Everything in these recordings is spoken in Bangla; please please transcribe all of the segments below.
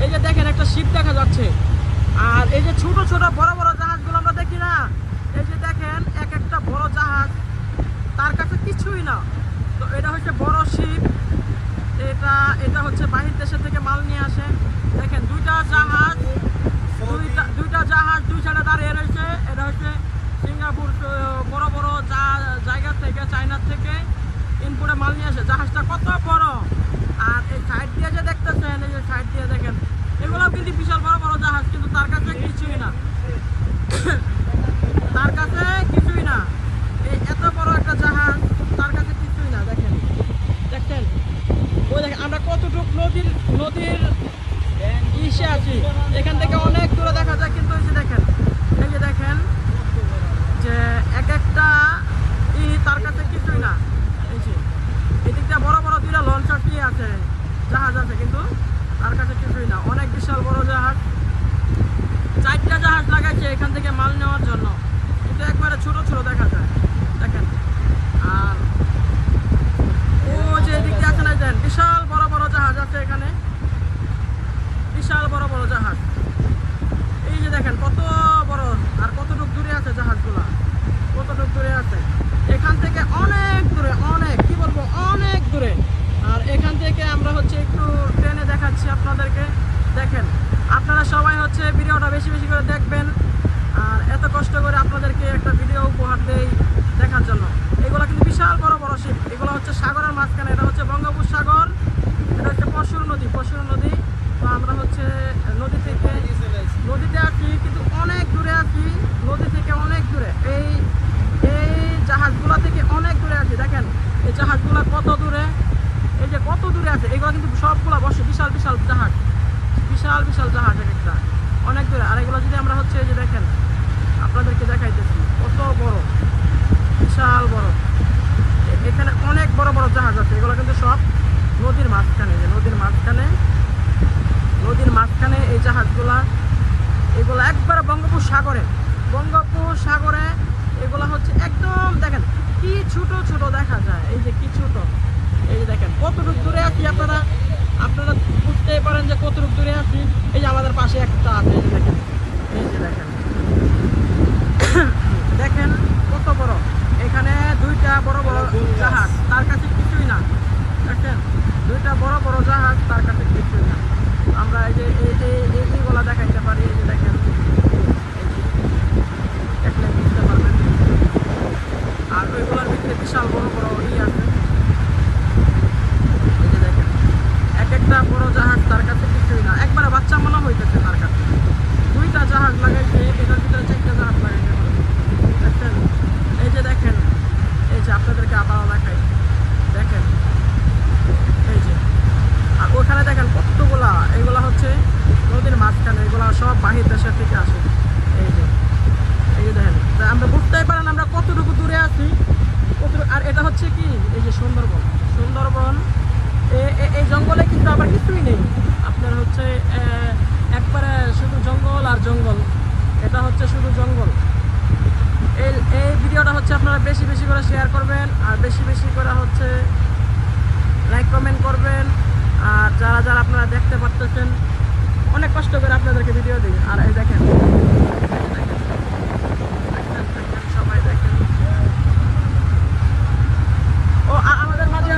এই যে দেখেন একটা শিপ দেখা যাচ্ছে। আর এই যে ছোট ছোট বড় বড় জাহাজগুলো আমরা দেখি না, এই যে দেখেন এক একটা বড় জাহাজ, তার কাছে কিছুই না। তো এটা হচ্ছে বড় শিপ, এটা হচ্ছে বাহির দেশের থেকে মাল নিয়ে আসে। দেখেন দুইটা জাহাজ দুই সাইডে দাঁড়িয়ে রয়েছে। এটা হচ্ছে সিঙ্গাপুর বড় বড় জায়গা থেকে, চায়নার থেকে ইনপুটে মাল নিয়ে আসে। জাহাজটা কত বড়! আর এই সাইড দিয়ে যে দেখতেছেন, এই যে সাইড দিয়ে দেখেন, এগুলোও কিন্তু বিশাল বড় বড় জাহাজ, কিন্তু তার কাছে কিছুই না। তার কাছে কিছুই না। এই এত বড় একটা জাহাজ, তার কাছে কিছুই না। দেখেন দেখছেন, ওই দেখেন আমরা কতটুক নদীর ইসে আছি, এখান থেকে অনেক দূরে দেখা যায়। কিন্তু এই যে দেখেন, এই যে দেখেন যে এক একটা তার কাছে কিছুই না। এই যে এদিকটা বড় বড় দুইটা লঞ্চার কি আছে, জাহাজ আছে, কিন্তু তার কাছে কিছুই না। অনেক বিশাল বড় জাহাজ, 4টা জাহাজ লাগাইছে এখান থেকে মাল নেওয়ার জন্য, কিন্তু একবারে ছোট ছোট দেখা যায়। দেখেন, আর ও যে এদিকে আছে না, দেন বিশাল বড় বড় জাহাজ আছে এখানে, বিশাল বড় বড় জাহাজ। এই যে দেখেন কত বড়, আর কতটুক দূরে আছে জাহাজগুলা, কতটুক দূরে আছে। এখান থেকে অনেক দূরে, অনেক কি বলবো, অনেক দূরে। আর এখান থেকে আমরা হচ্ছে একটু ট্রেনে দেখাচ্ছি আপনাদেরকে। দেখেন আপনারা সবাই হচ্ছে ভিডিওটা বেশি বেশি করে দেখবেন, আর এত কষ্ট করে আপনাদেরকে একটা ভিডিও উপহার দেই দেখার জন্য। এগুলো কিন্তু বিশাল বড় বড় শিপ, এগুলো হচ্ছে সাগরের মাঝখানে। এটা হচ্ছে বঙ্গোপসাগর, এটা হচ্ছে পশুর নদী। তো আমরা হচ্ছে নদীতে আছি, কিন্তু অনেক দূরে আছি, নদী থেকে অনেক দূরে। এই জাহাজগুলা থেকে অনেক দূরে আছি। দেখেন এই জাহাজগুলা কত দূরে, এই যে কত দূরে আছে। এগুলো কিন্তু সবগুলা বসে বিশাল বিশাল জাহাজ, বিশাল বিশাল জাহাজ এক একটা, অনেক দূরে। আর এগুলো যদি আমরা হচ্ছে এই যে দেখেন আপনাদেরকে দেখাইতেছি, কত বড়, বিশাল বড়। এখানে অনেক বড় বড় জাহাজ আছে, এগুলো কিন্তু সব নদীর মাঝখানে। নদীর মাঝখানে এই জাহাজগুলা, এগুলো একবারে বঙ্গোপসাগরে এগুলো হচ্ছে একদম দেখেন কি ছোট ছোট দেখা যায়। এই যে কি ছোট, এই যে দেখেন কতটুকু দূরে আছি। আপনারা বুঝতেই পারেন যে কতটুকু দূরে আছি। এই যে আমাদের পাশে একটা আছে, এই যে দেখেন, দেখেন কত বড়। এখানে দুইটা বড় বড় জাহাজ, তার কাছে কিছুই না। দেখেন দুইটা বড় বড় জাহাজ, তার কাছে কিছুই না। আমরা এই যে এইগুলো দেখাইতে পারি। এই যে দেখেন, দেখলে বুঝতে পারবেন। আর ওইগুলোর ভিতরে বিশাল বড় বড় আছে। এই যে দেখেন এক একটা বড় জাহাজ, তার কাছে কিছুই না। একবারে বাচ্চা মনে হইতেছে তার কাছে। দুইটা জাহাজ লাগাইছে, এটার ভিতরে 4টা জাহাজ লাগাইছে। দেখেন এই যে দেখেন, এই যে আপনাদেরকে আবারও দেখাই, দেখেন এই যে। আর ওখানে দেখেন কতগুলা, এগুলা হচ্ছে নদীর মাঝখানে, এগুলা সব বাহির দেশের থেকে আসে। এই যে দেখেন, আমরা বুঝতেই পারেন আমরা কতটুকু দূরে আছি। আর এটা হচ্ছে কি, এই যে সুন্দরবন। এই জঙ্গলে কিন্তু আবার কিছুই নেই, আপনার হচ্ছে একবারে শুধু জঙ্গল আর জঙ্গল। এটা হচ্ছে শুধু জঙ্গল। এই ভিডিওটা হচ্ছে আপনারা বেশি বেশি করে শেয়ার করবেন, আর বেশি বেশি করে হচ্ছে লাইক কমেন্ট করবেন। আর যারা আপনারা দেখতে পারতেছেন, অনেক কষ্ট করে আপনাদেরকে ভিডিও দিই। আর এই দেখেন সবাই দেখেন। ও আমাদের মাঝে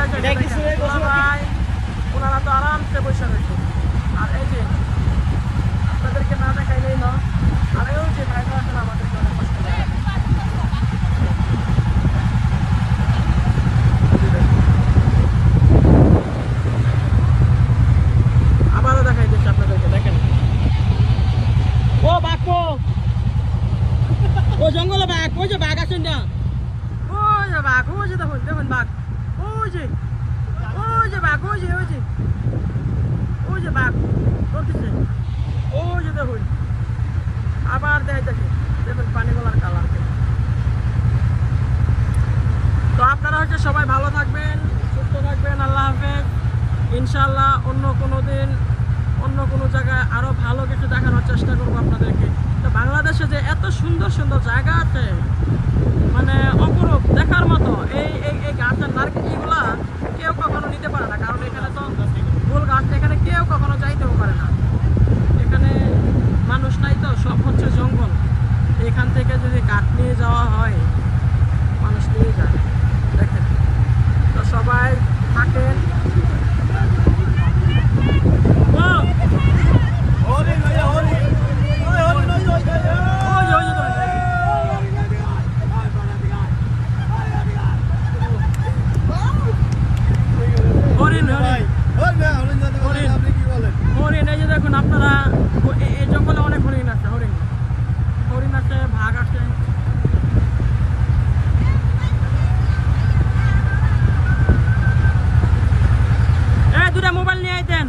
আছে ভাই, ওনারা তো আরামসে বসে রয়েছে। আর এই যে আপনাদেরকে না দেখাইলেই না। আর ওই যে ভাইরা আসলে আমাদেরকে অনেক কষ্ট করে। আবারও দেখাই দিচ্ছি আপনাদেরকে, দেখেন। ও বাঘ, ও জঙ্গলে বাঘ, ওই যে বাঘ আছেন না, ওই যে বাঘ, ওই যে দেখুন বাঘ, ওই যে বাঘ, ওই যে বাঘ করতেছে, ওই যে দেখুন। আবার দেখাইতেছে, দেখুন পানিগুলার কালার। তো আপনারা হচ্ছে সবাই ভালো থাকবেন, সুস্থ থাকবেন। আল্লাহ হাফেজ। ইনশাআল্লাহ অন্য কোনো দিন অন্য কোনো জায়গায় আরো ভালো কিছু দেখানোর চেষ্টা করবো আপনাদেরকে। তো বাংলাদেশে যে এত সুন্দর সুন্দর জায়গা আছে, মানে অপরূপ দেখার মতো। এই গাছের নারকেল এগুলা কেউ কখনো নিতে পারে না, কারণ এখানে তো ফুল গাছ, এখানে কেউ কখনো আপনারা এই জঙ্গলে অনেক হরিণ আছে, হরিণ আছে, বাঘ আছে। দুটা মোবাইল নিয়ে আইতেন।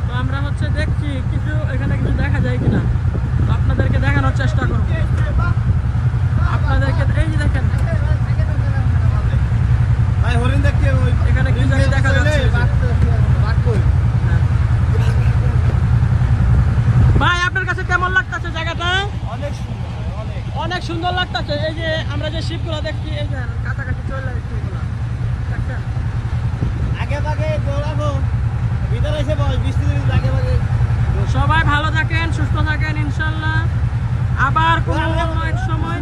তো আমরা হচ্ছে দেখছি কিছু এখানে কিছু দেখা যায় কিনা, তো আপনাদেরকে দেখানোর চেষ্টা করব। আপনাদেরকে এই যে দেখেন ভাই হরিণ দেখতে এখানে কিছু দেখা যাচ্ছে। ভাই আপনার কাছে কেমন লাগতেছে জায়গাটা? অনেক সুন্দর লাগতেছে। এই যে আমরা যে শিপগুলো দেখছি, এই যে কাছাকাছি চলে আসছি এগুলা দেখছেন। আগে ভাগে দৌড়াবো, ভিতরে এসে বস, বৃষ্টি আগে ভাগে। সবাই ভালো থাকেন, সুস্থ থাকেন, ইনশাল্লাহ আবার কোনো অন্য এক সময়